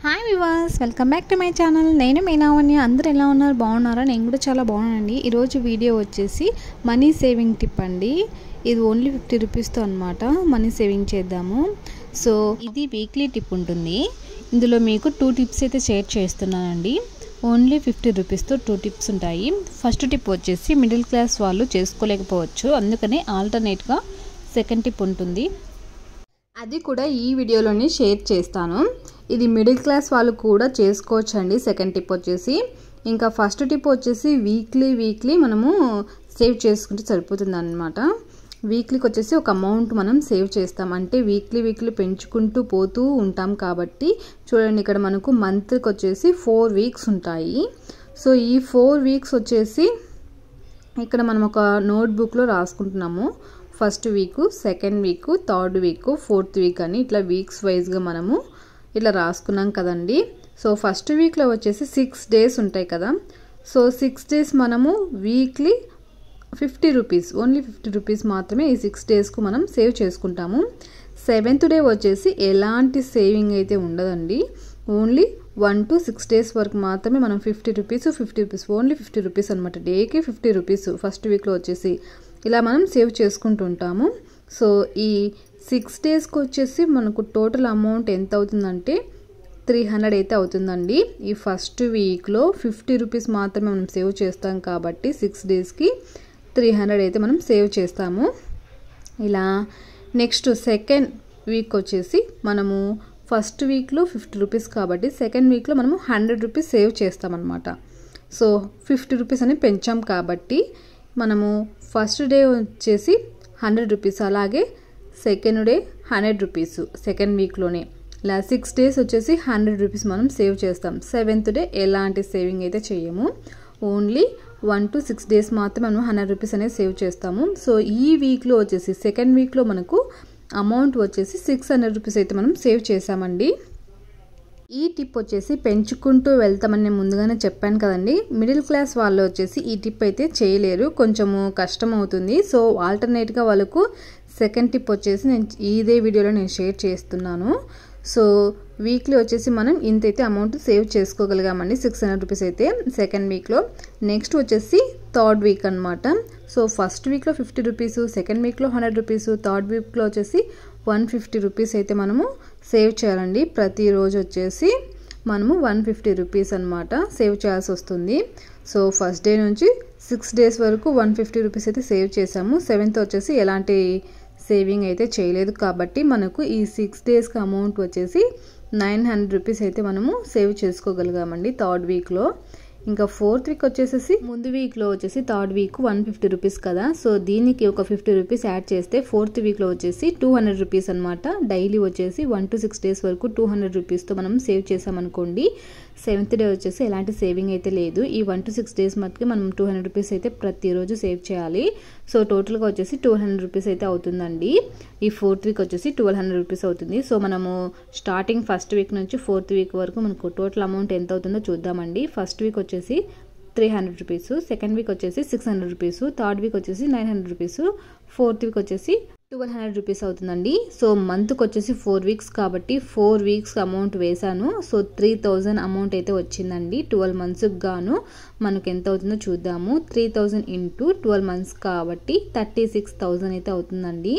Hi viewers, welcome back to my channel. నేను మీనావన్య. అందరూ ఎలా ఉన్నారు? బాగున్నారా? నేను కూడా చాలా బాగున్నానండి. ఈరోజు వీడియో వచ్చేసి మనీ సేవింగ్ టిప్ అండి. ఇది ఓన్లీ 50 రూపీస్తో అనమాట మనీ సేవింగ్ చేద్దాము. సో ఇది వీక్లీ టిప్ ఉంటుంది. ఇందులో మీకు 2 టిప్స్ అయితే షేర్ చేస్తున్నానండి. ఓన్లీ 50 రూపీస్తో 2 టిప్స్ ఉంటాయి. ఫస్ట్ టిప్ వచ్చేసి మిడిల్ క్లాస్ వాళ్ళు చేసుకోలేకపోవచ్చు, అందుకని ఆల్టర్నేట్గా సెకండ్ టిప్ ఉంటుంది. అది కూడా ఈ వీడియోలోనే షేర్ చేస్తాను. ఇది మిడిల్ క్లాస్ వాళ్ళు కూడా చేసుకోవచ్చు అండి. సెకండ్ టిప్ వచ్చేసి, ఇంకా ఫస్ట్ టిప్ వచ్చేసి వీక్లీ మనము సేవ్ చేసుకుంటే సరిపోతుంది అన్నమాట. వీక్లీకి వచ్చేసి ఒక అమౌంట్ మనం సేవ్ చేస్తాం, అంటే వీక్లీ పెంచుకుంటూ పోతూ ఉంటాం కాబట్టి. చూడండి, ఇక్కడ మనకు మంత్కి వచ్చేసి 4 వీక్స్ ఉంటాయి. సో ఈ 4 వీక్స్ వచ్చేసి ఇక్కడ మనం ఒక నోట్బుక్లో రాసుకుంటున్నాము. First week, second week, third week, fourth week అని ఇట్లా వీక్స్ వైజ్గా మనము ఇట్లా రాసుకున్నాం కదండి. సో ఫస్ట్ వీక్లో వచ్చేసి 6 డేస్ ఉంటాయి కదా. సో 6 డేస్ మనము వీక్లీ 50 రూపీస్, ఓన్లీ 50 రూపీస్ మాత్రమే ఈ 6 డేస్కు మనం సేవ్ చేసుకుంటాము. 7th డే వచ్చేసి ఎలాంటి సేవింగ్ అయితే ఉండదండి. ఓన్లీ 1 to 6 డేస్ వరకు మాత్రమే మనం 50 రూపీస్ ఓన్లీ 50 రూపీస్ అనమాట. డేకి 50 రూపీస్ ఫస్ట్ వీక్లో వచ్చేసి ఇలా మనం సేవ్ చేసుకుంటూ ఉంటాము. సో ఈ 6 డేస్కి వచ్చేసి మనకు టోటల్ అమౌంట్ ఎంత అవుతుందంటే 300 అయితే అవుతుందండి. ఈ ఫస్ట్ వీక్లో 50 రూపీస్ మాత్రమే మనం సేవ్ చేస్తాం కాబట్టి 6 డేస్కి 300 అయితే మనం సేవ్ చేస్తాము. ఇలా నెక్స్ట్ సెకండ్ వీక్ వచ్చేసి మనము ఫస్ట్ వీక్లో 50 రూపీస్ కాబట్టి సెకండ్ వీక్లో మనము 100 రూపీస్ సేవ్ చేస్తామన్నమాట. సో 50 రూపీస్ అని పెంచాం కాబట్టి మనము ఫస్ట్ డే వచ్చేసి 100 రూపీస్, అలాగే సెకండ్ డే 100 రూపీస్ సెకండ్ వీక్లోనే. ఇలా 6 డేస్ వచ్చేసి 100 రూపీస్ మనం సేవ్ చేస్తాం. 7th డే ఎలాంటి సేవింగ్ అయితే చేయము, ఓన్లీ 1 to 6 డేస్ మాత్రం మనం 100 రూపీస్ అనేది సేవ్ చేస్తాము. సో ఈ వీక్లో వచ్చేసి సెకండ్ వీక్లో మనకు అమౌంట్ వచ్చేసి 600 రూపీస్ అయితే మనం సేవ్ చేసామండి. ఈ టిప్ వచ్చేసి పెంచుకుంటూ వెళ్తామని నేను ముందుగానే చెప్పాను కదండి. మిడిల్ క్లాస్ వాళ్ళు వచ్చేసి ఈ టిప్ అయితే చేయలేరు, కొంచెము కష్టం అవుతుంది. సో ఆల్టర్నేట్గా వాళ్ళకు సెకండ్ టిప్ వచ్చేసి నేను ఇదే వీడియోలో నేను షేర్ చేస్తున్నాను. సో వీక్లీ వచ్చేసి మనం ఇంతైతే అమౌంట్ సేవ్ చేసుకోగలిగామండి, 600 రూపీస్ అయితే సెకండ్ వీక్లో. నెక్స్ట్ వచ్చేసి థర్డ్ వీక్ అనమాట. సో ఫస్ట్ వీక్లో 50 రూపీస్, సెకండ్ వీక్లో 100 రూపీస్, థర్డ్ వీక్లో వచ్చేసి 150 రూపీస్ అయితే మనము సేవ్ చేయాలండి. ప్రతిరోజు వచ్చేసి మనము 150 రూపీస్ అనమాట సేవ్ చేయాల్సి వస్తుంది. సో ఫస్ట్ డే నుంచి 6 డేస్ వరకు 150 రూపీస్ అయితే సేవ్ చేసాము. 7th వచ్చేసి ఎలాంటి సేవింగ్ అయితే చేయలేదు కాబట్టి మనకు ఈ 6 డేస్కి అమౌంట్ వచ్చేసి 900 రూపీస్ అయితే మనము సేవ్ చేసుకోగలిగామండి థర్డ్ వీక్లో. ఇంకా ఫోర్త్ వీక్ వచ్చేసి ముందు వీక్లో వచ్చేసి థర్డ్ వీక్ 150 రూపీస్ కదా. సో దీనికి ఒక 50 రూపీస్ యాడ్ చేస్తే ఫోర్త్ వీక్లో వచ్చేసి 200 రూపీస్ అనమాట. డైలీ వచ్చేసి 1 to 6 డేస్ వరకు 200 రూపీస్తో మనం సేవ్ చేసామనుకోండి. 7th డే వచ్చేసి ఎలాంటి సేవింగ్ అయితే లేదు. ఈ 1 to 6 డేస్ మటుకు మనం 200 రూపీస్ అయితే ప్రతిరోజు సేవ్ చేయాలి. సో టోటల్గా వచ్చేసి 200 రూపీస్ అయితే అవుతుందండి. ఈ ఫోర్త్ వీక్ వచ్చేసి 1200 రూపీస్ అవుతుంది. సో మనము స్టార్టింగ్ ఫస్ట్ వీక్ నుంచి ఫోర్త్ వీక్ వరకు మనకు టోటల్ అమౌంట్ ఎంత అవుతుందో చూద్దామండి. ఫస్ట్ వీక్ వచ్చేసి 300 రూపీస్, సెకండ్ వీక్ వచ్చేసి 600 రూపీస్, థర్డ్ వీక్ వచ్చేసి 900 రూపీస్, ఫోర్త్ వీక్ వచ్చేసి 1200 రూపీస్ అవుతుందండి. సో మంత్కి వచ్చేసి 4 వీక్స్ కాబట్టి 4 వీక్స్ అమౌంట్ వేసాను. సో 3000 అమౌంట్ అయితే వచ్చిందండి 12 మంత్స్కి గాను. మనకు ఎంత అవుతుందో చూద్దాము. 3000 ఇంటూ 12 మంత్స్ కాబట్టి 36,000 అయితే అవుతుందండి.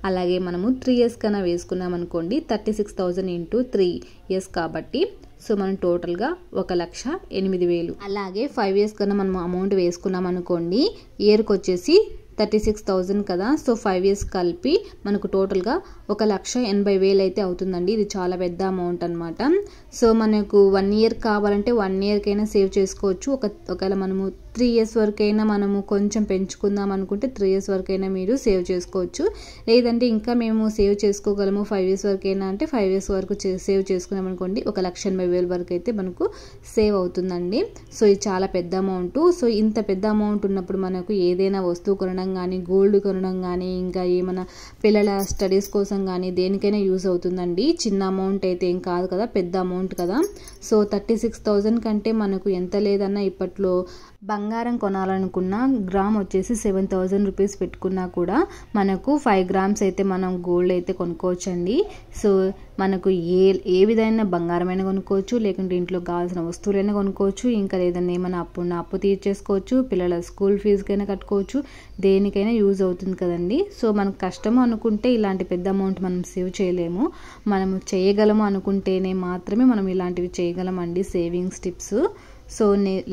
అలాగే మనము 3 years కన్నా వేసుకున్నాం అనుకోండి, 36,000 ఇంటూ 3 years కాబట్టి సో మనం టోటల్గా 1,08,000. అలాగే 5 years కన్నా మనం అమౌంట్ వేసుకున్నాం అనుకోండి, ఇయర్కి వచ్చేసి 36,000 కదా. సో 5 years కలిపి మనకు టోటల్గా 1,80,000 అయితే అవుతుందండి. ఇది చాలా పెద్ద అమౌంట్ అనమాట. సో మనకు 1 year కావాలంటే 1 yearకైనా సేవ్ చేసుకోవచ్చు. ఒకవేళ మనము 3 years వరకైనా మనము కొంచెం పెంచుకుందాం అనుకుంటే 3 years వరకైనా మీరు సేవ్ చేసుకోవచ్చు. లేదంటే ఇంకా మేము సేవ్ చేసుకోగలము 5 years వరకైనా అంటే 5 years వరకు సేవ్ చేసుకున్నాం అనుకోండి, 1,80,000 వరకు అయితే మనకు సేవ్ అవుతుందండి. సో ఇది చాలా పెద్ద అమౌంట్. సో ఇంత పెద్ద అమౌంట్ ఉన్నప్పుడు మనకు ఏదైనా వస్తువు కొనడం కానీ, గోల్డ్ కొనడం కానీ, ఇంకా ఏమైనా పిల్లల స్టడీస్ కోసం కానీ దేనికైనా యూజ్ అవుతుందండి. చిన్న అమౌంట్ అయితే ఏం కాదు కదా, పెద్ద అమౌంట్ కదా. సో 36,000 కంటే మనకు ఎంత లేదన్నా ఇప్పట్లో బంగారం కొనాలనుకున్న గ్రామ్ వచ్చేసి 7000 రూపీస్ పెట్టుకున్నా కూడా మనకు 5 గ్రామ్స్ అయితే మనం గోల్డ్ అయితే కొనుక్కోవచ్చండి. సో మనకు ఏ విధమైన బంగారమైనా కొనుక్కోవచ్చు, లేకుంటే ఇంట్లో కావాల్సిన వస్తువులైనా కొనుక్కోవచ్చు, ఇంకా లేదన్నా ఏమైనా అప్పు తీర్చేసుకోవచ్చు, పిల్లల స్కూల్ ఫీజుకైనా కట్టుకోవచ్చు, దేనికైనా యూజ్ అవుతుంది కదండి. సో మనకు కష్టము అనుకుంటే ఇలాంటి పెద్ద అమౌంట్ మనం సేవ్ చేయలేము, మనము చేయగలము అనుకుంటేనే మాత్రమే మనం ఇలాంటివి చేయగలమండి సేవింగ్స్ టిప్స్. సో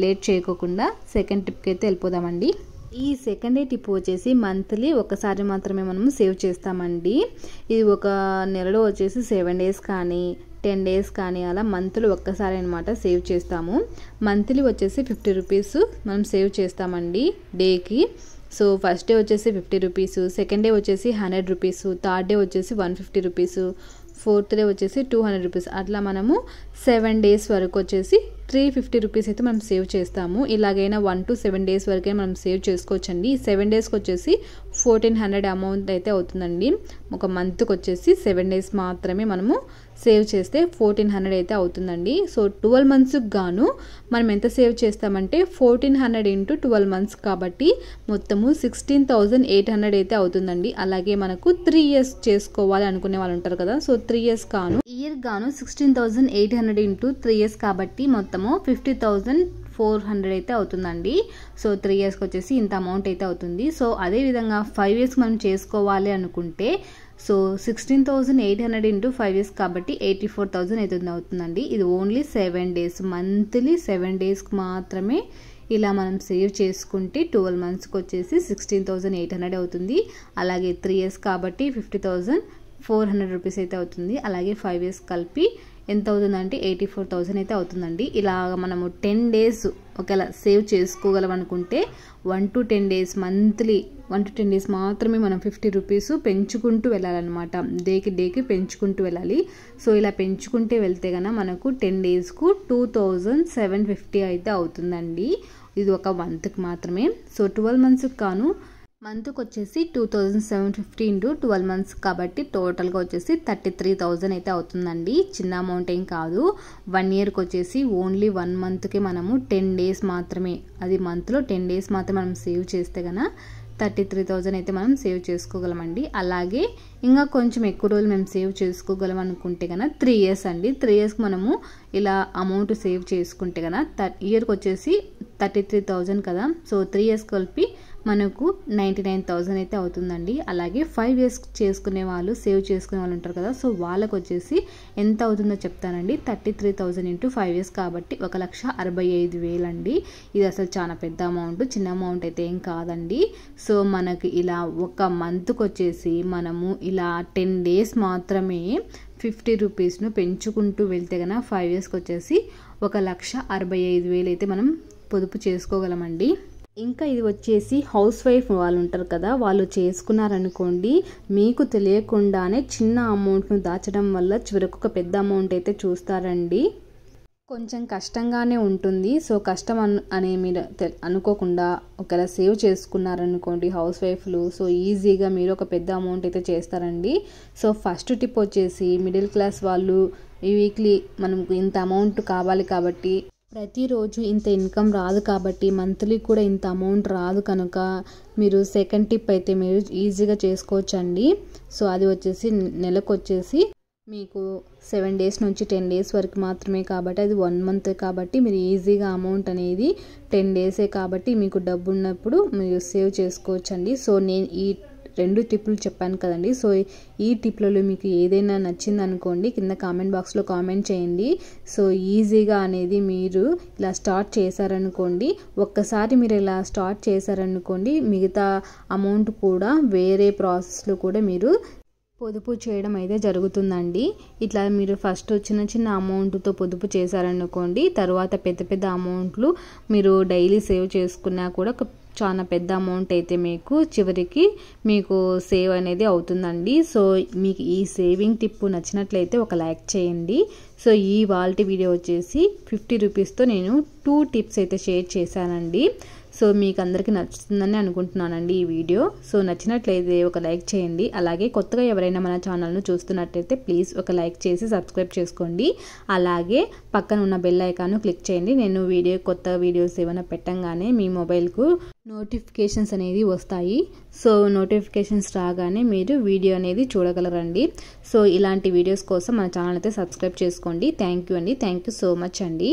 లేట్ చేయకోకుండా సెకండ్ టిప్కి అయితే వెళ్ళిపోదామండి. ఈ సెకండ్ టిప్ వచ్చేసి మంత్లీ ఒకసారి మాత్రమే మనము సేవ్ చేస్తామండి. ఇది ఒక నెలలో వచ్చేసి 7 డేస్ కానీ 10 డేస్ కానీ అలా మంత్లీ ఒక్కసారి అనమాట సేవ్ చేస్తాము. మంత్లీ వచ్చేసి 50 రూపీస్ మనం సేవ్ చేస్తామండి డేకి. సో ఫస్ట్ డే వచ్చేసి 50 రూపీస్, సెకండ్ డే వచ్చేసి 100 రూపీస్, థర్డ్ డే వచ్చేసి 150 రూపీస్, ఫోర్త్ డే వచ్చేసి 200 రూపీస్, అట్లా మనము 7 డేస్ వరకు వచ్చేసి 350 రూపీస్ అయితే మనం సేవ్ చేస్తాము. ఇలాగైనా 1 to 7 డేస్ వరకే మనం సేవ్ చేసుకోవచ్చండి. 7 డేస్కి వచ్చేసి 1400 అమౌంట్ అయితే అవుతుందండి. ఒక మంత్కి వచ్చేసి 7 డేస్ మాత్రమే మనము సేవ్ చేస్తే 1400 అయితే అవుతుందండి. సో 12 మంత్స్కి గాను మనం ఎంత సేవ్ చేస్తామంటే 1400 into 12 మంత్స్ కాబట్టి మొత్తము 16,800 అయితే అవుతుందండి. అలాగే మనకు 3 ఇయర్స్ చేసుకోవాలి అనుకునే వాళ్ళు ఉంటారు కదా, సో 3 ఇయర్స్ గాను ఇయర్ గాను 16,800 into 3 ఇయర్స్ కాబట్టి మొత్తము 50,400 అయితే అవుతుందండి. సో 3 ఇయర్స్కి వచ్చేసి ఇంత అమౌంట్ అయితే అవుతుంది. సో అదేవిధంగా 5 ఇయర్స్కి మనం చేసుకోవాలి అనుకుంటే సో 16,800 into 5 ఇయర్స్ కాబట్టి 84,000 అయితే అవుతుందండి. ఇది ఓన్లీ 7 డేస్, మంత్లీ 7 డేస్కి మాత్రమే ఇలా మనం సేవ్ చేసుకుంటే 12 మంత్స్కి వచ్చేసి 16,800 అవుతుంది. అలాగే 3 ఇయర్స్ కాబట్టి 50,400 రూపీస్ అయితే అవుతుంది. అలాగే 5 ఇయర్స్ కలిపి ఎంత అవుతుందంటే 84,000 అయితే అవుతుందండి. ఇలా మనము 10 డేస్ ఒకవేళ సేవ్ చేసుకోగలం అనుకుంటే 1 to 10 days monthly 1 to 10 days మాత్రమే మనం 50 రూపీస్ పెంచుకుంటూ వెళ్ళాలన్నమాట. డేకి పెంచుకుంటూ వెళ్ళాలి. సో ఇలా పెంచుకుంటే వెళ్తే కనుక మనకు 10 డేస్కు 2,750 అయితే అవుతుందండి. ఇది ఒక మంత్కి మాత్రమే. సో 12 మంత్స్కి కాను మంత్కి వచ్చేసి 2,750 into 12 మంత్స్ కాబట్టి టోటల్గా వచ్చేసి 33,000 అయితే అవుతుందండి. చిన్న అమౌంట్ ఏం కాదు. 1 ఇయర్కి వచ్చేసి ఓన్లీ 1 మంత్కి మనము 10 డేస్ మాత్రమే, అది మంత్లో 10 డేస్ మాత్రమే మనం సేవ్ చేస్తే కనుక 33,000 అయితే మనం సేవ్ చేసుకోగలమండి. అలాగే ఇంకా కొంచెం ఎక్కువ రోజులు మేము సేవ్ చేసుకోగలం అనుకుంటే కనుక 3 ఇయర్స్ అండి. 3 ఇయర్స్కి మనము ఇలా అమౌంట్ సేవ్ చేసుకుంటే కనుక ఇయర్కి వచ్చేసి 33,000 కదా. సో 3 ఇయర్స్ కలిపి మనకు 99,000 అయితే అవుతుందండి. అలాగే 5 ఇయర్స్ చేసుకునే వాళ్ళు సేవ్ చేసుకునే వాళ్ళు ఉంటారు కదా, సో వాళ్ళకు వచ్చేసి ఎంత అవుతుందో చెప్తానండి. 33,000 into 5 ఇయర్స్ కాబట్టి 1,65,000 అండి. ఇది అసలు చాలా పెద్ద అమౌంట్, చిన్న అమౌంట్ అయితే ఏం కాదండి. సో మనకి ఇలా ఒక మంత్కి వచ్చేసి మనము ఇలా 10 డేస్ మాత్రమే 50 రూపీస్ను పెంచుకుంటూ వెళ్తే కనుక 5 ఇయర్స్కి వచ్చేసి 1,65,000 అయితే మనం పొదుపు చేసుకోగలమండి. ఇంకా ఇది వచ్చేసి హౌస్ వైఫ్ వాళ్ళు ఉంటారు కదా, వాళ్ళు చేసుకున్నారనుకోండి మీకు తెలియకుండానే చిన్న అమౌంట్ను దాచడం వల్ల చివరకు ఒక పెద్ద అమౌంట్ అయితే చూస్తారండి. కొంచెం కష్టంగానే ఉంటుంది. సో కష్టం అనే మీరు అనుకోకుండా ఒకవేళ సేవ్ చేసుకున్నారనుకోండి హౌస్ వైఫ్లు, సో ఈజీగా మీరు ఒక పెద్ద అమౌంట్ అయితే చేస్తారండి. సో ఫస్ట్ టిప్ వచ్చేసి మిడిల్ క్లాస్ వాళ్ళు ఈ వీక్లీ మనకు ఇంత అమౌంట్ కావాలి కాబట్టి, ప్రతిరోజు ఇంత ఇన్కమ్ రాదు కాబట్టి, మంత్లీ కూడా ఇంత అమౌంట్ రాదు కనుక మీరు సెకండ్ టిప్ అయితే మీరు ఈజీగా చేసుకోవచ్చండి. సో అది వచ్చేసి నెలకు వచ్చేసి మీకు 7 డేస్ నుంచి 10 డేస్ వరకు మాత్రమే కాబట్టి అది 1 మంత్ కాబట్టి మీరు ఈజీగా అమౌంట్ అనేది 10 డేసే కాబట్టి మీకు డబ్బు ఉన్నప్పుడు మీరు సేవ్ చేసుకోవచ్చండి. సో నేను ఈ 2 టిప్లు చెప్పాను కదండి. సో ఈ టిప్లలో మీకు ఏదైనా నచ్చింది అనుకోండి కింద కామెంట్ బాక్స్లో కామెంట్ చేయండి. సో ఈజీగా అనేది మీరు ఇలా స్టార్ట్ చేశారనుకోండి, ఒక్కసారి మీరు ఇలా స్టార్ట్ చేశారనుకోండి మిగతా అమౌంట్ కూడా వేరే ప్రాసెస్లో కూడా మీరు పొదుపు చేయడం అయితే జరుగుతుందండి. ఇట్లా మీరు ఫస్ట్ చిన్న చిన్న అమౌంట్తో పొదుపు చేశారనుకోండి, తర్వాత పెద్ద పెద్ద అమౌంట్లు మీరు డైలీ సేవ్ చేసుకున్నా కూడా చాలా పెద్ద అమౌంట్ అయితే మీకు చివరికి మీకు సేవ్ అనేది అవుతుందండి. సో మీకు ఈ సేవింగ్ టిప్ నచ్చినట్లయితే ఒక లైక్ చేయండి. సో ఈ వాల్టి వీడియో వచ్చేసి 50 రూపీస్తో నేను 2 టిప్స్ అయితే షేర్ చేశానండి. సో మీకు అందరికీ నచ్చుతుందని అనుకుంటున్నానండి ఈ వీడియో. సో నచ్చినట్లయితే ఒక లైక్ చేయండి. అలాగే కొత్తగా ఎవరైనా మన ఛానల్ను చూస్తున్నట్లయితే ప్లీజ్ ఒక లైక్ చేసి సబ్స్క్రైబ్ చేసుకోండి. అలాగే పక్కన ఉన్న బెల్ ఐకాన్ను క్లిక్ చేయండి. నేను కొత్త వీడియోస్ ఏమైనా పెట్టంగానే మీ మొబైల్కు నోటిఫికేషన్స్ అనేది వస్తాయి. సో నోటిఫికేషన్స్ రాగానే మీరు వీడియో అనేది చూడగలరండి. సో ఇలాంటి వీడియోస్ కోసం మన ఛానల్ అయితే సబ్స్క్రైబ్ చేసుకోండి. థ్యాంక్ యూ అండి. థ్యాంక్ యూ సో మచ్ అండి.